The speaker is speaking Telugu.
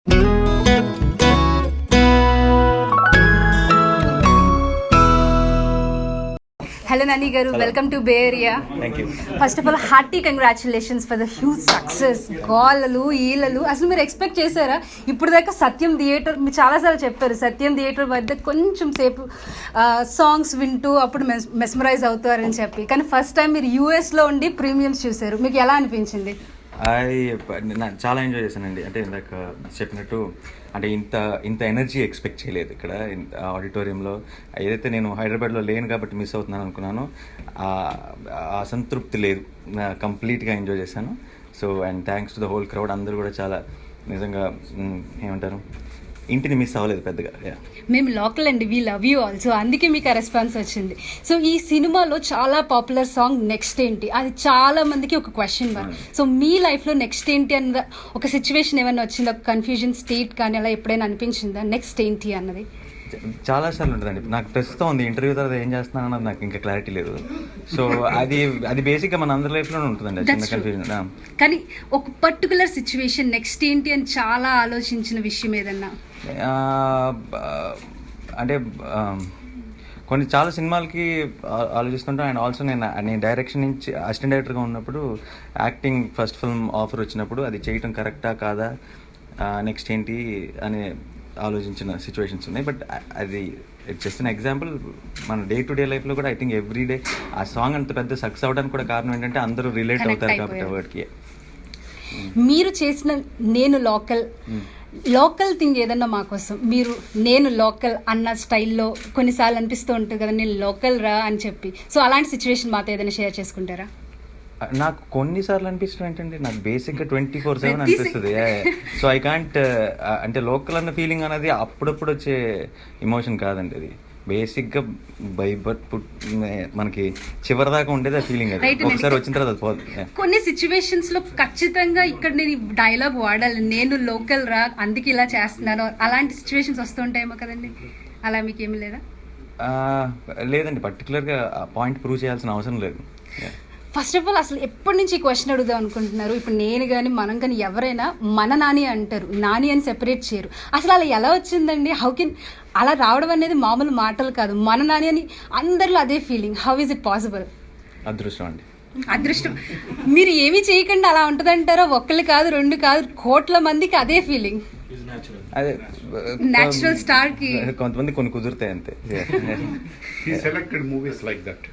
Hello Nani Garu, welcome to Bay Area. Thank you. First of all, hearty congratulations for the huge success. గోలలు ఈలలు అసలు మీరు ఎక్స్పెక్ట్ చేశారా? ఇప్పుడు దాకా సత్యం థియేటర్ మీరు చాలాసార్లు చెప్పారు, సత్యం థియేటర్ వద్ద కొంచెం సేపు సాంగ్స్ వింటూ అప్పుడు మెస్మరైజ్ అవుతారని చెప్పి, కానీ ఫస్ట్ టైం మీరు యూఎస్లో ఉండి ప్రీమియమ్స్ చూశారు, మీకు ఎలా అనిపించింది? చాలా ఎంజాయ్ చేశానండి. అంటే ఇందాక చెప్పినట్టు అంటే ఇంత ఎనర్జీ ఎక్స్పెక్ట్ చేయలేదు ఇక్కడ ఆడిటోరియంలో. ఏదైతే నేను హైదరాబాద్లో లేను కాబట్టి మిస్ అవుతున్నాను అనుకున్నాను, ఆ సంతృప్తి లేదు. కంప్లీట్గా ఎంజాయ్ చేశాను. So and thanks to the whole crowd. అందరూ కూడా చాలా నిజంగా ఏమంటారు, ఇంటిని మిస్ అవ్వలేదు పెద్దగా. మేము లోకల్ అండి, వీ లవ్ యూ ఆల్సో, అందుకే మీకు ఆ రెస్పాన్స్ వచ్చింది. సో ఈ సినిమాలో చాలా పాపులర్ సాంగ్ నెక్స్ట్ ఏంటి, అది చాలా మందికి ఒక క్వశ్చన్ మార్క్. సో మీ లైఫ్లో నెక్స్ట్ ఏంటి అన్న ఒక సిచ్యువేషన్ ఏమైనా వచ్చిందా, ఒక కన్ఫ్యూజన్ స్టేట్ కానీ అలా ఎప్పుడైనా అనిపించిందా నెక్స్ట్ ఏంటి అన్నది? చాలాసార్లు ఉంటుందండి. నాకు ప్రస్తుతం ఉంది, ఇంటర్వ్యూ తర్వాత ఏం చేస్తున్నాను అన్నది నాకు ఇంకా క్లారిటీ లేదు. సో అది బేసిక్గా మన అందరి లైఫ్లోనే ఉంటుందండి చిన్న కన్ఫ్యూజన్. కానీ ఒక పర్టికులర్ సిచ్యువేషన్ నెక్స్ట్ ఏంటి అని చాలా ఆలోచించిన విషయం ఏదన్నా అంటే కొన్ని చాలా సినిమాలకి ఆలోచిస్తుంటాను. అండ్ ఆల్సో నేను డైరెక్షన్ నుంచి అసిస్టెంట్ డైరెక్టర్గా ఉన్నప్పుడు యాక్టింగ్ ఫస్ట్ ఫిల్మ్ ఆఫర్ వచ్చినప్పుడు అది చేయటం కరెక్టా కాదా, నెక్స్ట్ ఏంటి అని ఆలోచించిన సిచ్యువేషన్స్ ఉన్నాయి. బట్ అది జస్ట్ అన్ ఎగ్జాంపుల్. మన డే టు డే లైఫ్లో కూడా ఐ థింక్ ఎవ్రీ డే ఆ సాంగ్ అంత పెద్ద సక్సెస్ అవ్వడానికి కూడా కారణం ఏంటంటే అందరూ రిలేట్ అవుతారు కాబట్టి ఆ వర్డ్కి. మీరు చేసిన నేను లోకల్ థింగ్ ఏదన్నా మా కోసం మీరు నేను లోకల్ అన్న స్టైల్లో కొన్నిసార్లు అనిపిస్తూ ఉంటుంది కదా, నేను లోకల్ రా అని చెప్పి. సో అలాంటి సిచ్యువేషన్ మాతో ఏదైనా షేర్ చేసుకుంటారా? నాకు కొన్నిసార్లు అనిపిస్తుంది ఏంటంటే నాకు బేసిక్గా 24/7 అనిపిస్తుంది. సో ఐ కాంట్ అంటే లోకల్ అన్న ఫీలింగ్ అనేది అప్పుడప్పుడు వచ్చే ఎమోషన్ కాదండి, అది బేసిక్గా బై బర్త్ మనకి చివరి దాకా ఉండేది ఆ ఫీలింగ్. అది ఒకసారి వచ్చిన తర్వాత అది పోదు. కొన్ని సిచ్యువేషన్స్ లో ఖచ్చితంగా ఇక్కడ నేను డైలాగ్ వాడాలి, నేను లోకల్ రా అందుకే ఇలా చేస్తున్నాను, అలాంటి సిచ్యువేషన్స్ వస్తుంటాయేమో కదండి, అలా మీకు ఏమి లేదా? లేదండి, పర్టికులర్గా పాయింట్ ప్రూవ్ చేయాల్సిన అవసరం లేదు. ఫస్ట్ ఆఫ్ ఆల్ అసలు ఎప్పటి నుంచి క్వశ్చన్ అడుగుదాం అనుకుంటున్నారు? ఇప్పుడు నేను కానీ మనం కానీ ఎవరైనా మన నాని అంటారు, నాని అని సెపరేట్ చేయరు. అసలు అలా ఎలా వచ్చిందండి? హౌ కెన్ అలా రావడం అనేది మామూలు మాటలు కాదు, మన నాని అని అందరిలో అదే feeling. How is it possible? అదృష్టం అండి, అదృష్టం. మీరు ఏమీ చేయకుండా అలా ఉంటుందంటారా? ఒక్కళ్ళు కాదు, రెండు కాదు, కోట్ల మందికి అదే ఫీలింగ్. అదే నేచురల్ స్టార్ కి కొంతమంది కొన్ని కుదురుతాయి అంతే. He selected movies like that.